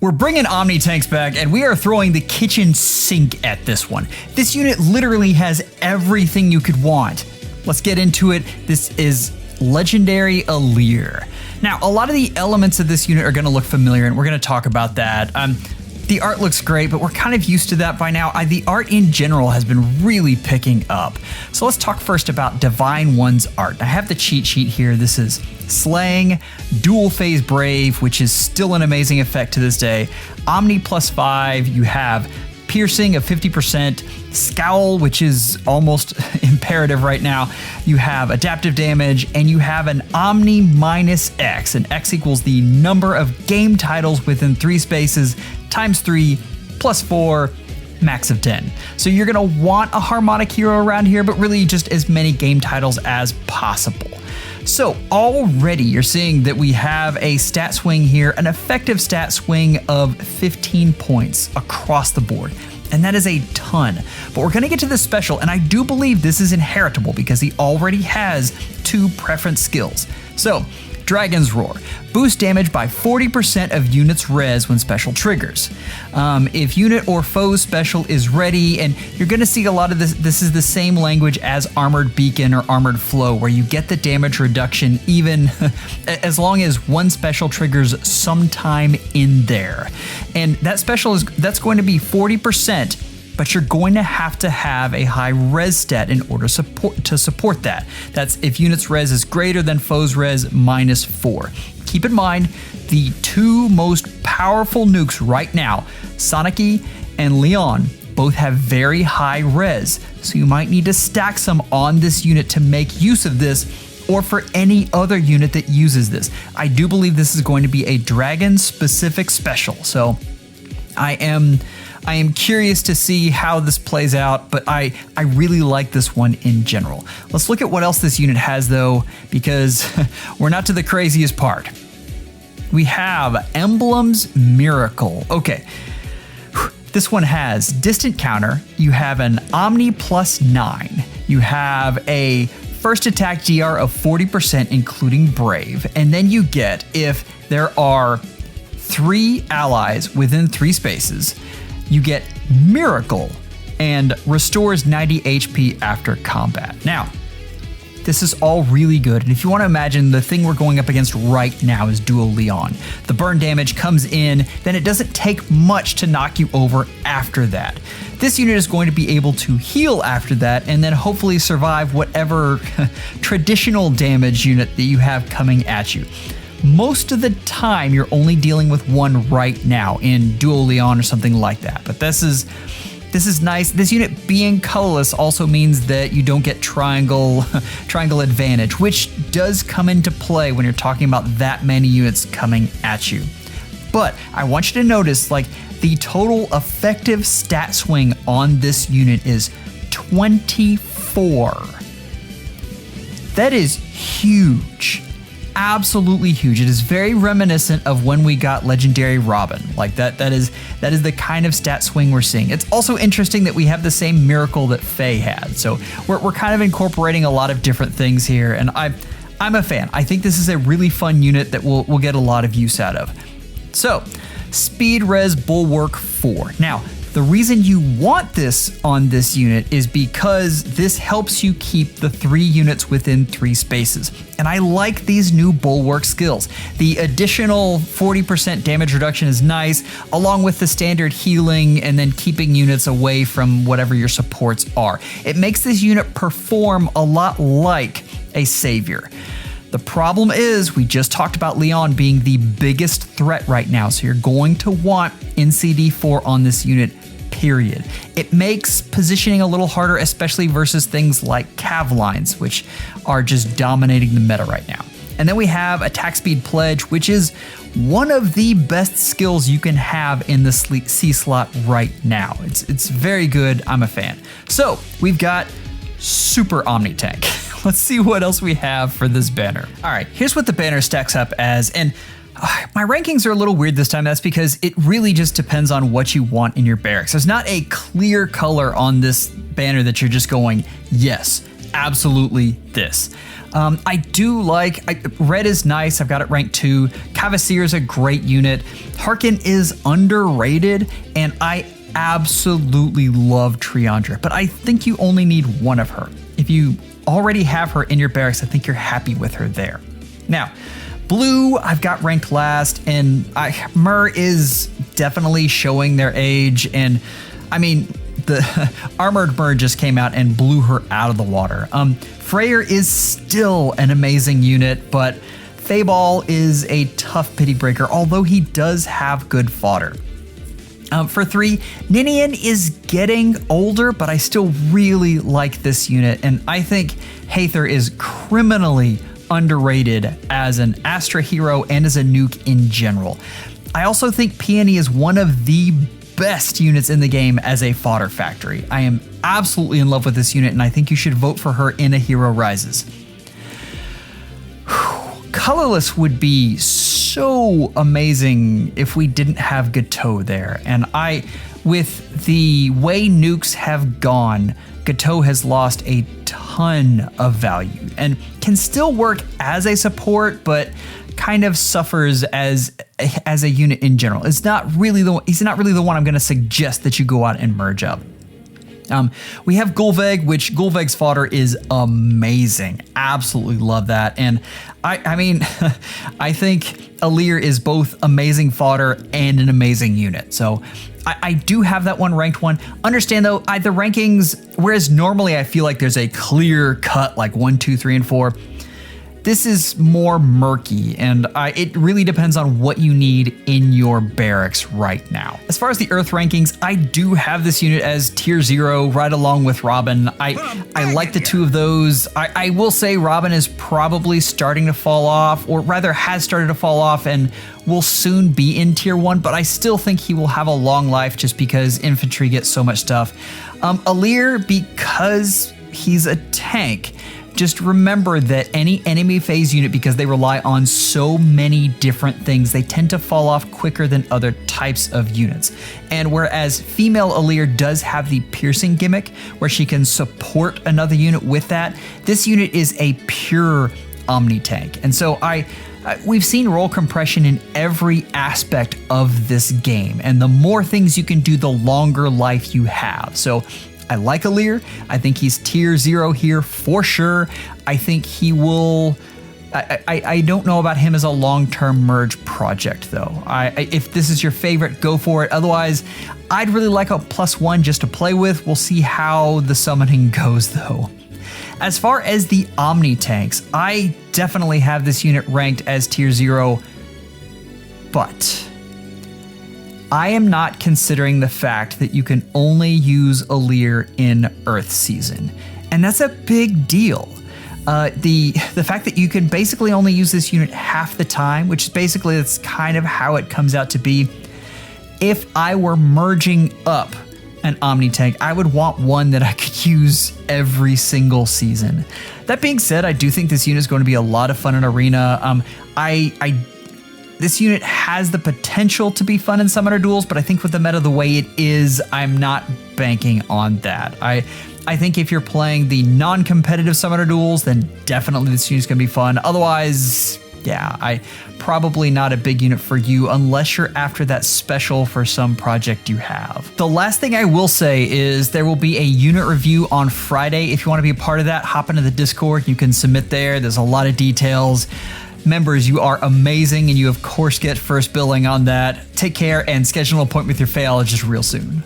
We're bringing Omni tanks back, and we are throwing the kitchen sink at this one. This unit literally has everything you could want. Let's get into it. This is Legendary Alear. Now, a lot of the elements of this unit are going to look familiar, and we're going to talk about that. The art looks great, but we're kind of used to that by now. The art in general has been really picking up. So let's talk first about Divine One's art. I have the cheat sheet here. This is Slaying, Dual Phase Brave, which is still an amazing effect to this day. Omni +5, you have Piercing of 50%, Scowl, which is almost imperative right now. You have Adaptive Damage, and you have an Omni -X, and X equals the number of game titles within 3 spaces times 3 plus 4, max of 10. So you're gonna want a harmonic hero around here, but really just as many game titles as possible. So already you're seeing that we have a stat swing here, an effective stat swing of 15 points across the board. And that is a ton. But we're gonna get to this special, and I do believe this is inheritable because he already has 2 preference skills. So, Dragon's Roar. Boost damage by 40% of units res when special triggers. If unit or foe special is ready, and you're gonna see a lot of this is the same language as Armored Beacon or Armored Flow, where you get the damage reduction even as long as one special triggers sometime in there. And that special that's going to be 40%, but you're going to have a high res stat in order to support that. That's if units res is greater than foes res -4. Keep in mind, the 2 most powerful nukes right now, Sonic and Leon, both have very high res, so you might need to stack some on this unit to make use of this, or for any other unit that uses this. I do believe this is going to be a dragon-specific special, so I am curious to see how this plays out, but I really like this one in general. Let's look at what else this unit has though, because we're not to the craziest part. We have Emblems Miracle. Okay, this one has Distant Counter, you have an Omni +9, you have a first attack DR of 40% including Brave, and then you get, if there are 3 allies within 3 spaces, you get Miracle and restores 90 HP after combat. Now, this is all really good, and if you want to imagine, the thing we're going up against right now is Dual Leon. The burn damage comes in, then it doesn't take much to knock you over after that. This unit is going to be able to heal after that, and then hopefully survive whatever traditional damage unit that you have coming at you. Most of the time, you're only dealing with one right now in Dual Leon or something like that. But this is nice. This unit being colorless also means that you don't get triangle advantage, which does come into play when you're talking about that many units coming at you. But I want you to notice, like, the total effective stat swing on this unit is 24. That is huge. Absolutely huge. It is very reminiscent of when we got Legendary Robin. Like that is the kind of stat swing we're seeing. It's also interesting that we have the same miracle that Faye had. So we're kind of incorporating a lot of different things here, and I'm a fan. I think this is a really fun unit that we'll get a lot of use out of. So, Speed Res Bulwark 4. Now, the reason you want this on this unit is because this helps you keep the 3 units within 3 spaces. And I like these new Bulwark skills. The additional 40% damage reduction is nice, along with the standard healing and then keeping units away from whatever your supports are. It makes this unit perform a lot like a savior. The problem is, we just talked about Leon being the biggest threat right now, so you're going to want NCD4 on this unit, period. It makes positioning a little harder, especially versus things like Cav lines, which are just dominating the meta right now. And then we have Attack Speed Pledge, which is one of the best skills you can have in the C slot right now. It's very good, I'm a fan. So, we've got Super Omni Tank. Let's see what else we have for this banner. All right, here's what the banner stacks up as, and my rankings are a little weird this time. That's because it really just depends on what you want in your barracks. There's not a clear color on this banner that you're just going, yes, absolutely this. I do like, red is nice, I've got it ranked 2. Cavasier is a great unit. Harkin is underrated, and I absolutely love Triandra, but I think you only need one of her. If you already have her in your barracks, I think you're happy with her there. Now, blue, I've got ranked last, and Myr is definitely showing their age, and I mean, the Armored Myr just came out and blew her out of the water. Freyr is still an amazing unit, but Fabal is a tough pity breaker, although he does have good fodder. For 3, Ninian is getting older, but I still really like this unit, and I think Hathor is criminally underrated as an Astra hero and as a nuke in general. I also think Peony is one of the best units in the game as a fodder factory. I am absolutely in love with this unit, and I think you should vote for her in A Hero Rises. Colorless would be so amazing if we didn't have Gateau there, and with the way nukes have gone, Gateau has lost a ton of value and can still work as a support, but kind of suffers as a unit in general. He's not really the one I'm going to suggest that you go out and merge up. We have Gulveg, which Gulveg's fodder is amazing. Absolutely love that. And I mean, I think Alear is both amazing fodder and an amazing unit. So I do have that one ranked 1. Understand though, the rankings, whereas normally I feel like there's a clear cut like 1, 2, 3, and 4. This is more murky, and it really depends on what you need in your barracks right now. As far as the Earth rankings, I do have this unit as tier 0 right along with Robin. I like the two of those. I will say Robin is probably starting to fall off, or rather has started to fall off and will soon be in tier 1, but I still think he will have a long life just because infantry gets so much stuff. Alear, because he's a tank, just remember that any enemy phase unit, because they rely on so many different things, they tend to fall off quicker than other types of units. And whereas female Alear does have the piercing gimmick, where she can support another unit with that, this unit is a pure Omni tank. And so we've seen role compression in every aspect of this game, and the more things you can do, the longer life you have. So I like Alear. I think he's tier 0 here for sure. I think he will. I don't know about him as a long-term merge project though. If this is your favorite, go for it. Otherwise, I'd really like a +1 just to play with. We'll see how the summoning goes though. As far as the Omni tanks, I definitely have this unit ranked as tier 0, but I am not considering the fact that you can only use Alear in Earth Season, and that's a big deal. The fact that you can basically only use this unit half the time, which is basically that's kind of how it comes out to be. If I were merging up an Omni tank, I would want one that I could use every single season. That being said, I do think this unit is going to be a lot of fun in Arena. This unit has the potential to be fun in Summoner Duels, but I think with the meta the way it is, I'm not banking on that. I think if you're playing the non-competitive Summoner Duels, then definitely this unit's gonna be fun. Otherwise, yeah, probably not a big unit for you unless you're after that special for some project you have. The last thing I will say is there will be a unit review on Friday. If you want to be a part of that, hop into the Discord. You can submit there. There's a lot of details. Members, you are amazing, and you of course get first billing on that. Take care and schedule an appointment with your FEHologist real soon.